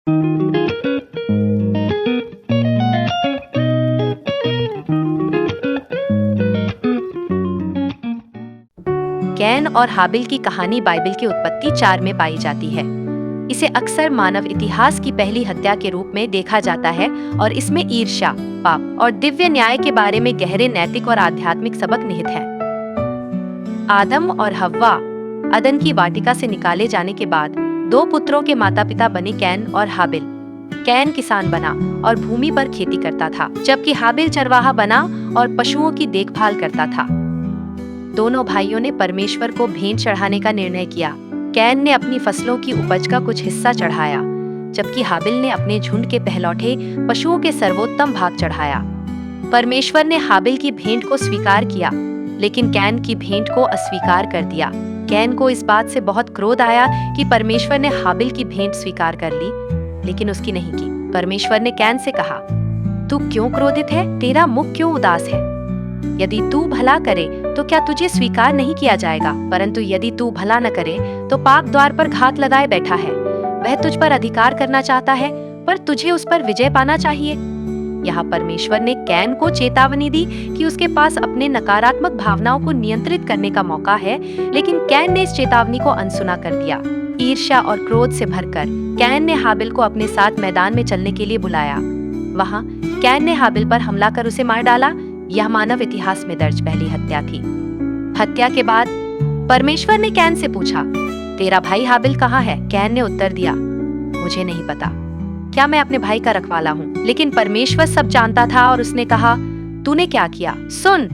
Can और हाबिल की कहानी बाइबल की उत्पत्ति 4 में पाई जाती है। इसे अक्सर मानव इतिहास की पहली हत्या के रूप में देखा जाता है और इसमें ईर्ष्या, पाप और दिव्य न्याय के बारे में गहरे नैतिक और आध्यात्मिक सबक निहित हैं। आदम और हव्वा अदन की वाटिका से निकाले जाने के बाद 2 पुत्रों के माता-पिता बने कैन और हाबिल। कैन किसान बना और भूमि पर खेती करता था, जबकि हाबिल चरवाहा बना और पशुओं की देखभाल करता था। दोनों भाइयों ने परमेश्वर को भेंट चढ़ाने का निर्णय किया। कैन ने अपनी फसलों की उपज का कुछ हिस्सा चढ़ाया, जबकि हाबिल ने अपने झुंड के पहलौठे पशुओं के सर्वोत्तम भाग चढ़ाया। परमेश्वर ने हाबिल की भेंट को स्वीकार किया, लेकिन कैन की भेंट को अस्वीकार कर दिया। कैन को इस बात से बहुत क्रोध आया कि परमेश्वर ने हाबिल की भेंट स्वीकार कर ली, लेकिन उसकी नहीं की। परमेश्वर ने कैन से कहा, तू क्यों क्रोधित है? तेरा मुख क्यों उदास है? यदि तू भला करे तो क्या तुझे स्वीकार नहीं किया जाएगा? परंतु यदि तू भला न करे तो पाक द्वार पर घात लगाए बैठा है। वह तुझ पर अधिकार करना चाहता है, पर तुझे उस पर विजय पाना चाहिए। यहाँ परमेश्वर ने कैन को चेतावनी दी कि उसके पास अपने नकारात्मक भावनाओं को नियंत्रित करने का मौका है, लेकिन कैन ने इस चेतावनी को अनसुना कर दिया। ईर्ष्या और क्रोध से भरकर कैन ने हाबिल को अपने साथ मैदान में चलने के लिए बुलाया। वहाँ कैन ने हाबिल पर हमला कर उसे मार डाला। यह मानव इतिहास में दर्ज पहली हत्या थी। हत्या के बाद परमेश्वर ने कैन से पूछा, तेरा भाई हाबिल कहाँ है? कैन ने उत्तर दिया, मुझे नहीं पता। क्या मैं अपने भाई का रखवाला हूँ? लेकिन परमेश्वर सब जानता था और उसने कहा, तूने क्या किया? सुन,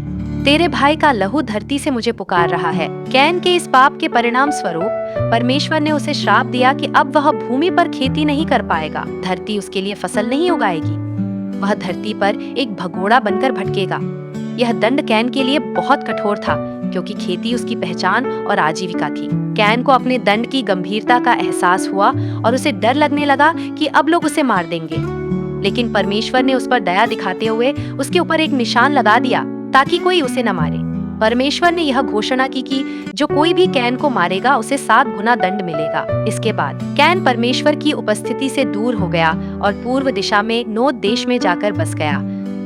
तेरे भाई का लहू धरती से मुझे पुकार रहा है। कैन के इस पाप के परिणाम स्वरूप परमेश्वर ने उसे श्राप दिया कि अब वह भूमि पर खेती नहीं कर पाएगा। धरती उसके लिए फसल नहीं उगाएगी। वह धरती पर एक भगोड़ा बनकर भटकेगा। यह दंड कैन के लिए बहुत कठोर था, क्योंकि खेती उसकी पहचान और आजीविका थी। कैन को अपने दंड की गंभीरता का एहसास हुआ और उसे डर लगने लगा कि अब लोग उसे मार देंगे। लेकिन परमेश्वर ने उस पर दया दिखाते हुए उसके ऊपर एक निशान लगा दिया ताकि कोई उसे न मारे। परमेश्वर ने यह घोषणा की कि जो कोई भी कैन को मारेगा उसे 7 गुना दंड मिलेगा। इसके बाद कैन परमेश्वर की उपस्थिति से दूर हो गया और पूर्व दिशा में नोद देश में जाकर बस गया।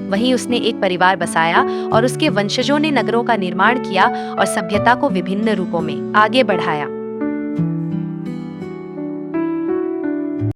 वहीं उसने एक परिवार बसाया और उसके वंशजों ने नगरों का निर्माण किया और सभ्यता को विभिन्न रूपों में आगे बढ़ाया।